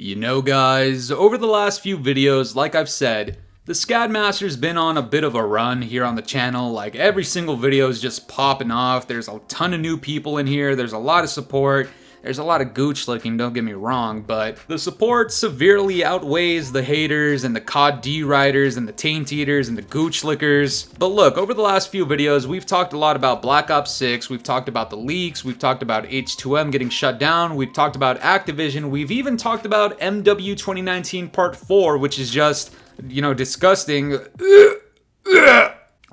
You know guys, over the last few videos, like I've said, the Scadmaster's been on a bit of a run here on the channel. Like every single video is just popping off. There's a ton of new people in here, there's a lot of support. There's a lot of gooch licking, don't get me wrong, but the support severely outweighs the haters and the COD D-Riders and the Taint Eaters and the gooch lickers. But look, over the last few videos, we've talked a lot about Black Ops 6, we've talked about the leaks, we've talked about H2M getting shut down, we've talked about Activision, we've even talked about MW 2019 Part 4, which is just, you know, disgusting.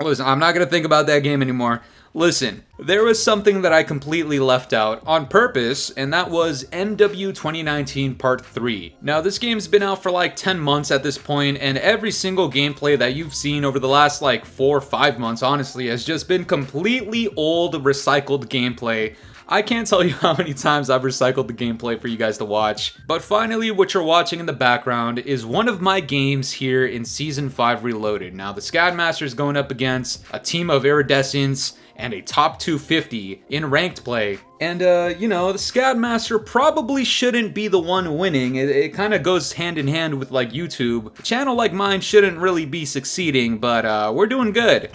Listen, I'm not gonna think about that game anymore. Listen, there was something that I completely left out on purpose, and that was MW 2019 Part 3. Now, this game's been out for like 10 months at this point, and every single gameplay that you've seen over the last like 4 or 5 months, honestly, has just been completely old, recycled gameplay. I can't tell you how many times I've recycled the gameplay for you guys to watch. But finally, what you're watching in the background is one of my games here in Season 5 Reloaded. Now, the Scadmaster's going up against a team of Iridescents and a top 250 in ranked play. And, you know, the Scadmaster probably shouldn't be the one winning. It kind of goes hand in hand with, like, YouTube. A channel like mine shouldn't really be succeeding, but, we're doing good.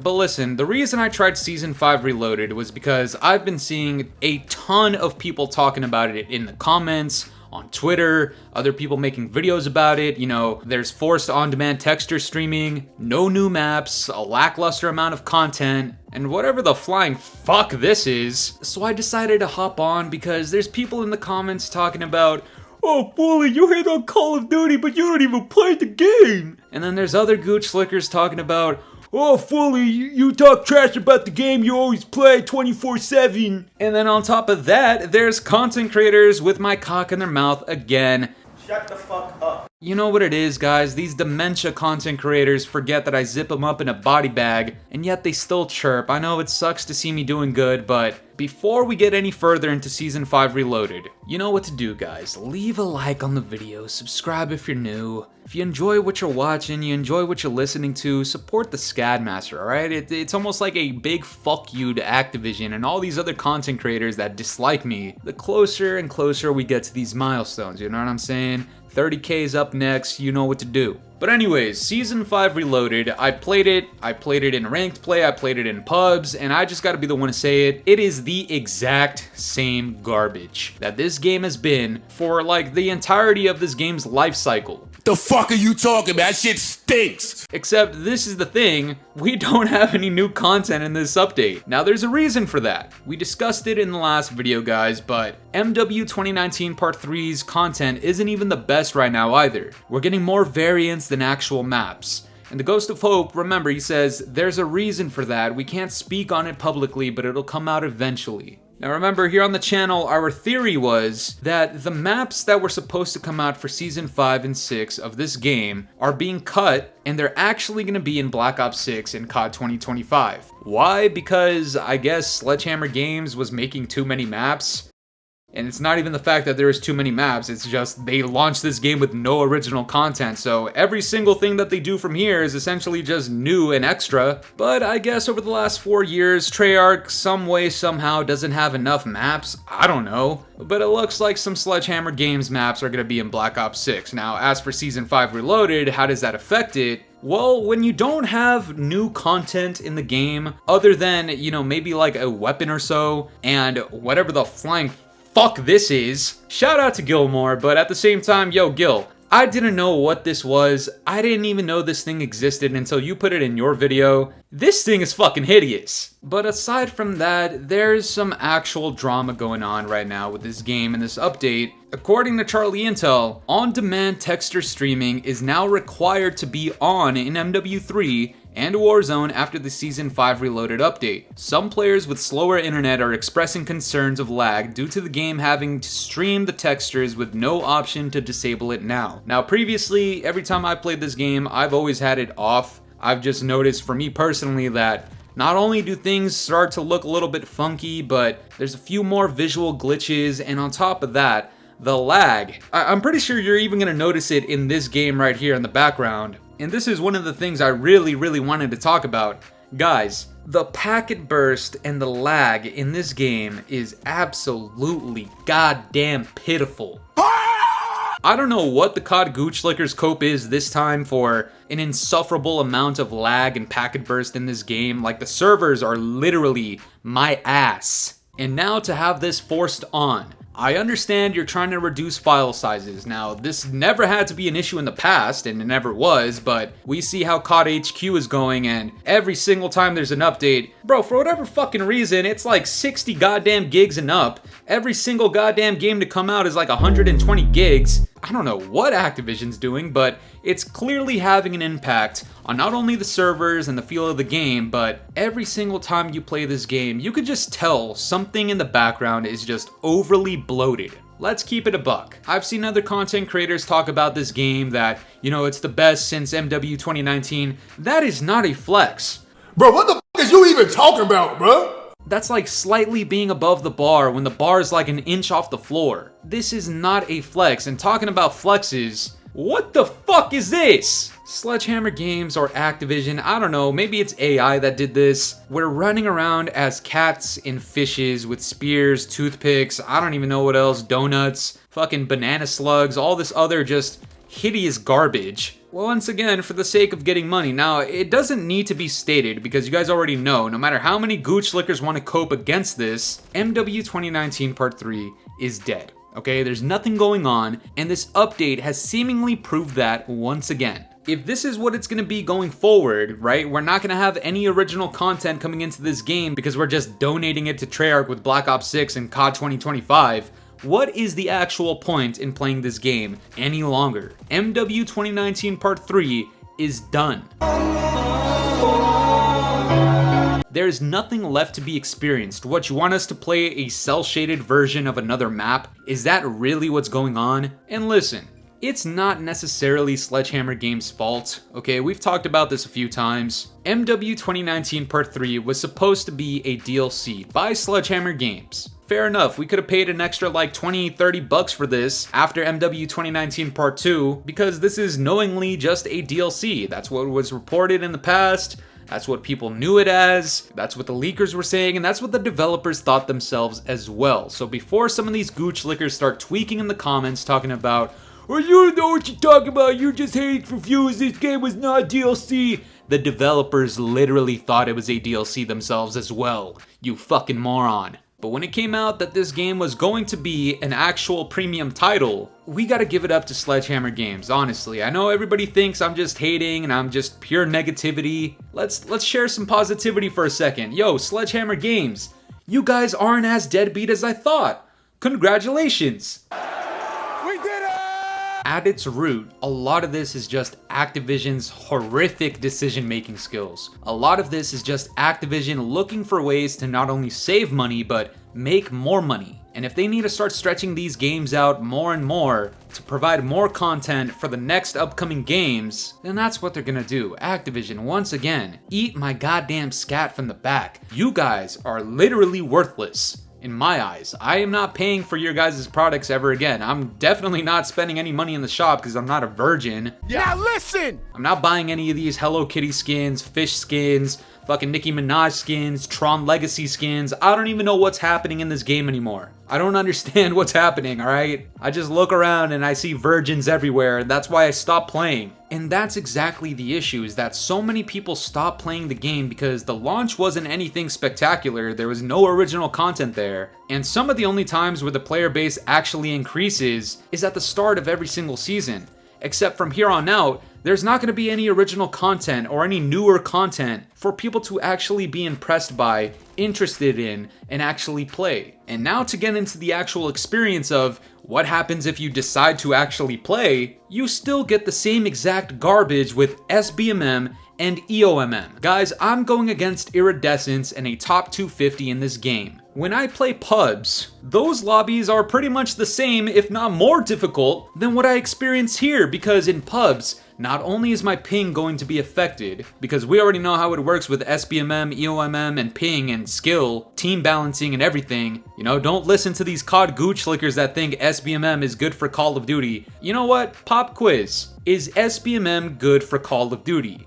But listen, the reason I tried Season 5 Reloaded was because I've been seeing a ton of people talking about it in the comments, on Twitter, other people making videos about it. You know, there's forced on-demand texture streaming, no new maps, a lackluster amount of content, and whatever the flying fuck this is. So I decided to hop on because there's people in the comments talking about, "Oh, Fooly, you hate on Call of Duty, but you don't even play the game." And then there's other gooch slickers talking about, "Oh, Fooly, you talk trash about the game you always play 24/7. And then on top of that, there's content creators with my cock in their mouth again. Shut the fuck up. You know what it is, guys? These dementia content creators forget that I zip them up in a body bag, and yet they still chirp. I know it sucks to see me doing good, but before we get any further into Season 5 Reloaded, you know what to do, guys. Leave a like on the video, subscribe if you're new. If you enjoy what you're watching, you enjoy what you're listening to, support the Scadmaster, alright? It's almost like a big fuck you to Activision and all these other content creators that dislike me. The closer and closer we get to these milestones, you know what I'm saying? 30K's up next, you know what to do. But anyways, Season 5 Reloaded, I played it in ranked play, I played it in pubs, and I just gotta be the one to say it. It is the exact same garbage that this game has been for like the entirety of this game's life cycle. The fuck are you talking about? That shit stinks! Except this is the thing, we don't have any new content in this update. Now there's a reason for that. We discussed it in the last video, guys, but MW 2019 Part 3's content isn't even the best right now either. We're getting more variants than actual maps. And the Ghost of Hope, remember, he says, there's a reason for that. We can't speak on it publicly, but it'll come out eventually. Now remember, here on the channel, our theory was that the maps that were supposed to come out for Season 5 and 6 of this game are being cut, and they're actually going to be in Black Ops 6 in COD 2025. Why? Because I guess Sledgehammer Games was making too many maps. And it's not even the fact that there's too many maps, it's just they launched this game with no original content, so every single thing that they do from here is essentially just new and extra. But I guess over the last 4 years, Treyarch some way somehow doesn't have enough maps, I don't know. But it looks like some Sledgehammer Games maps are gonna be in Black Ops 6. Now, as for Season 5 Reloaded, how does that affect it? Well, when you don't have new content in the game, other than, you know, maybe like a weapon or so, and whatever the flying fuck this is. Shout out to Gilmore, but at the same time, yo, Gil, I didn't know what this was. I didn't even know this thing existed until you put it in your video. This thing is fucking hideous. But aside from that, there's some actual drama going on right now with this game and this update. According to Charlie Intel, on-demand texture streaming is now required to be on in MW3 and Warzone after the Season 5 Reloaded update. Some players with slower internet are expressing concerns of lag due to the game having to stream the textures with no option to disable it now. Now previously, every time I played this game, I've always had it off. I've just noticed for me personally that not only do things start to look a little bit funky, but there's a few more visual glitches, and on top of that, the lag. I'm pretty sure you're even gonna notice it in this game right here in the background. And this is one of the things I really wanted to talk about. Guys, the packet burst and the lag in this game is absolutely goddamn pitiful. I don't know what the COD Gooch Lickers cope is this time for an insufferable amount of lag and packet burst in this game. Like, the servers are literally my ass. And now to have this forced on. I understand you're trying to reduce file sizes. Now, this never had to be an issue in the past, and it never was, but we see how COD HQ is going, and every single time there's an update, bro, for whatever fucking reason, it's like 60 goddamn gigs and up. Every single goddamn game to come out is like 120 gigs. I don't know what Activision's doing, but it's clearly having an impact on not only the servers and the feel of the game, but every single time you play this game, you could just tell something in the background is just overly bloated. Let's keep it a buck. I've seen other content creators talk about this game that, you know, it's the best since MW 2019. That is not a flex. Bro, what the f is you even talking about, bro? That's like slightly being above the bar when the bar is like an inch off the floor. This is not a flex, and talking about flexes, what the fuck is this? Sledgehammer Games or Activision, I don't know, maybe it's AI that did this. We're running around as cats and fishes with spears, toothpicks, I don't even know what else, donuts, fucking banana slugs, all this other just hideous garbage. Well, once again, for the sake of getting money. Now, it doesn't need to be stated because you guys already know, no matter how many Gooch Lickers want to cope against this, MW 2019 Part 3 is dead. Okay, there's nothing going on, and this update has seemingly proved that once again. If this is what it's going to be going forward, right, we're not going to have any original content coming into this game because we're just donating it to Treyarch with Black Ops 6 and COD 2025. What is the actual point in playing this game any longer? MW 2019 Part 3 is done. There's nothing left to be experienced. What, you want us to play a cel-shaded version of another map? Is that really what's going on? And listen, it's not necessarily Sledgehammer Games' fault, okay? We've talked about this a few times. MW 2019 Part 3 was supposed to be a DLC by Sledgehammer Games. Fair enough, we could have paid an extra like 20-30 bucks for this after MW 2019 Part 2 because this is knowingly just a DLC. That's what was reported in the past. That's what people knew it as, that's what the leakers were saying, and that's what the developers thought themselves as well. So before some of these Gooch Lickers start tweaking in the comments talking about, well, you know what you're talking about, you just hate reviews, this game was not DLC. The developers literally thought it was a DLC themselves as well, you fucking moron. But when it came out that this game was going to be an actual premium title, we gotta give it up to Sledgehammer Games, honestly. I know everybody thinks I'm just hating and I'm just pure negativity. Let's share some positivity for a second. Yo, Sledgehammer Games, you guys aren't as deadbeat as I thought. Congratulations! We did it! At its root, a lot of this is just Activision's horrific decision-making skills. A lot of this is just Activision looking for ways to not only save money, but make more money. And if they need to start stretching these games out more and more to provide more content for the next upcoming games, then that's what they're gonna do. Activision, once again, eat my goddamn scat from the back. You guys are literally worthless. In my eyes, I am not paying for your guys' products ever again. I'm definitely not spending any money in the shop because I'm not a virgin. Now listen! I'm not buying any of these Hello Kitty skins, fish skins, fucking Nicki Minaj skins, Tron Legacy skins. I don't even know what's happening in this game anymore. I don't understand what's happening, alright? I just look around and I see virgins everywhere, and that's why I stopped playing. And that's exactly the issue, is that so many people stopped playing the game because the launch wasn't anything spectacular, there was no original content there, and some of the only times where the player base actually increases is at the start of every single season. Except from here on out, there's not going to be any original content or any newer content for people to actually be impressed by, interested in, and actually play. And now to get into the actual experience of what happens if you decide to actually play, you still get the same exact garbage with SBMM and EOMM. Guys, I'm going against Iridescence and a top 250 in this game. When I play pubs, those lobbies are pretty much the same, if not more difficult, than what I experience here, because in pubs, not only is my ping going to be affected, because we already know how it works with SBMM, EOMM, and ping and skill, team balancing and everything. You know, don't listen to these COD Gooch Lickers that think SBMM is good for Call of Duty. You know what? Pop quiz. Is SBMM good for Call of Duty?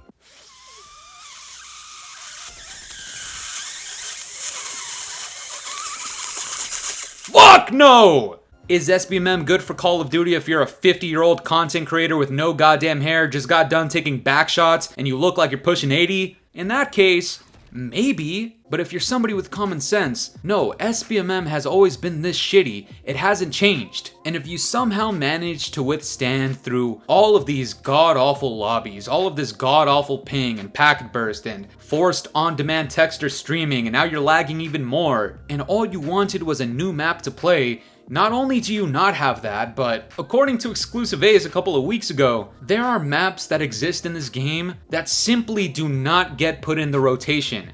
Fuck no! Is SBMM good for Call of Duty if you're a 50-year-old content creator with no goddamn hair, just got done taking back shots, and you look like you're pushing 80? In that case, maybe. But if you're somebody with common sense, no, SBMM has always been this shitty. It hasn't changed. And if you somehow manage to withstand through all of these god-awful lobbies, all of this god-awful ping and packet burst and forced on-demand text or streaming, and now you're lagging even more, and all you wanted was a new map to play, not only do you not have that, but according to Exclusive A's a couple of weeks ago, there are maps that exist in this game that simply do not get put in the rotation.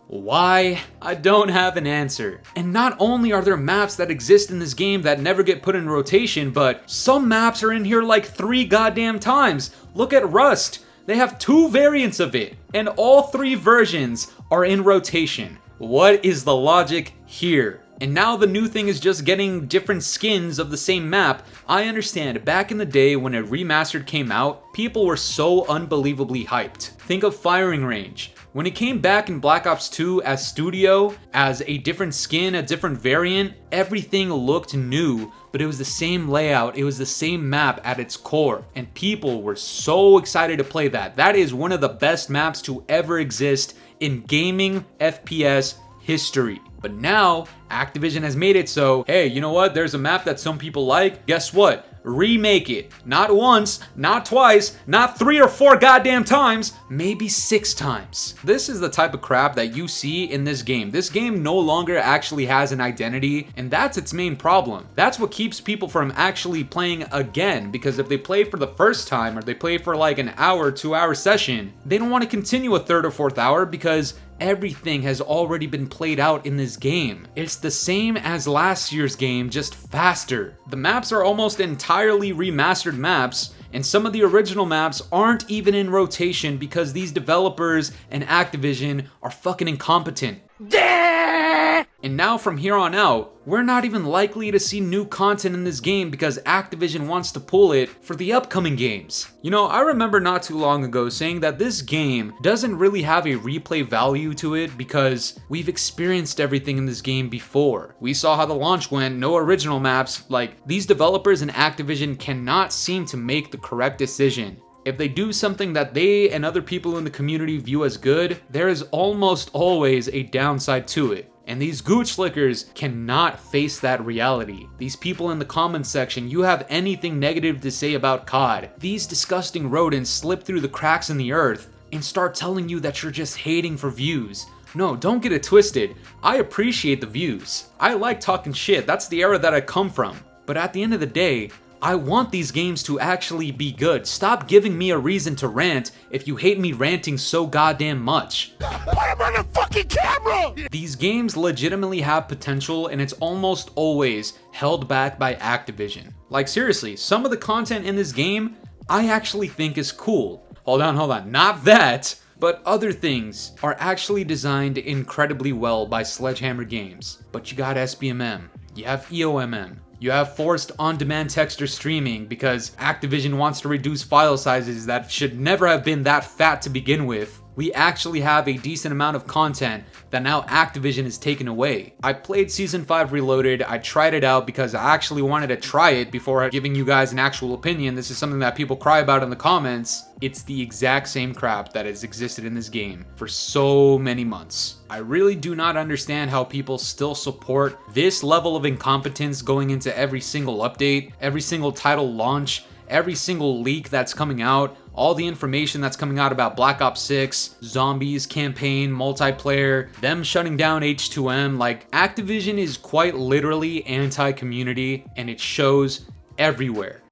Why? I don't have an answer. And not only are there maps that exist in this game that never get put in rotation, but some maps are in here like 3 goddamn times. Look at Rust. They have 2 variants of it, and all 3 versions are in rotation. What is the logic here? And now the new thing is just getting different skins of the same map. I understand, back in the day when a remastered came out, people were so unbelievably hyped. Think of Firing Range. When it came back in Black Ops 2 as Studio, as a different skin, a different variant, everything looked new, but it was the same layout, it was the same map at its core, and people were so excited to play that. That is one of the best maps to ever exist in gaming FPS history. But now, Activision has made it so, hey, you know what? There's a map that some people like. Guess what? Remake it. Not once, not twice, not 3 or 4 goddamn times, maybe 6 times. This is the type of crap that you see in this game. This game no longer actually has an identity, and that's its main problem. That's what keeps people from actually playing again, because if they play for the first time, or they play for like an hour, 2-hour session, they don't want to continue a 3rd or 4th hour because everything has already been played out in this game. It's the same as last year's game, just faster. The maps are almost entirely remastered maps, and some of the original maps aren't even in rotation because these developers and Activision are fucking incompetent. And now from here on out, we're not even likely to see new content in this game because Activision wants to pull it for the upcoming games. You know, I remember not too long ago saying that this game doesn't really have a replay value to it because we've experienced everything in this game before. We saw how the launch went, no original maps. Like, these developers and Activision cannot seem to make the correct decision. If they do something that they and other people in the community view as good, there is almost always a downside to it. And these gooch slickers cannot face that reality. These people in the comments section, you have anything negative to say about COD. These disgusting rodents slip through the cracks in the earth and start telling you that you're just hating for views. No, don't get it twisted. I appreciate the views. I like talking shit. That's the era that I come from. But at the end of the day, I want these games to actually be good. Stop giving me a reason to rant if you hate me ranting so goddamn much. Put him on the fucking camera! These games legitimately have potential, and it's almost always held back by Activision. Like, seriously, some of the content in this game I actually think is cool. Hold on, not that, but other things are actually designed incredibly well by Sledgehammer Games. But you got SBMM, you have EOMM, you have forced on-demand text or streaming because Activision wants to reduce file sizes that should never have been that fat to begin with. We actually have a decent amount of content that now Activision has taken away. I played Season 5 Reloaded, I tried it out because I actually wanted to try it before giving you guys an actual opinion. This is something that people cry about in the comments. It's the exact same crap that has existed in this game for so many months. I really do not understand how people still support this level of incompetence going into every single update, every single title launch, every single leak that's coming out, all the information that's coming out about Black Ops 6, zombies, campaign, multiplayer, them shutting down H2M. Like, Activision is quite literally anti-community, and it shows everywhere.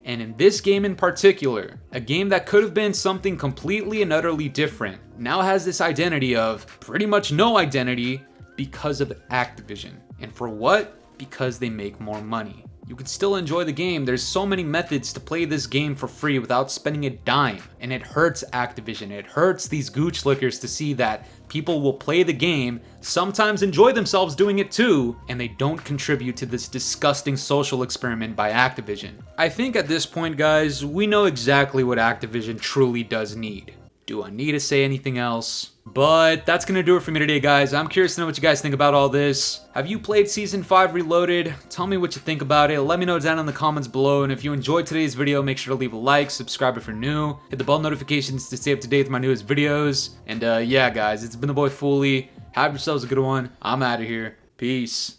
And in this game in particular, a game that could have been something completely and utterly different, now has this identity of pretty much no identity because of Activision. And for what? Because they make more money. You can still enjoy the game. There's so many methods to play this game for free without spending a dime. And it hurts Activision. It hurts these gooch lickers to see that people will play the game, sometimes enjoy themselves doing it too, and they don't contribute to this disgusting social experiment by Activision. I think at this point, guys, we know exactly what Activision truly does need. Do I need to say anything else? But that's gonna do it for me today, guys. I'm curious to know what you guys think about all this. Have you played Season 5 Reloaded? Tell me what you think about it. Let me know down in the comments below. And if you enjoyed today's video, make sure to leave a like, subscribe if you're new, hit the bell notifications to stay up to date with my newest videos. And yeah, guys, it's been the boy Fooly. Have yourselves a good one. I'm out of here. Peace.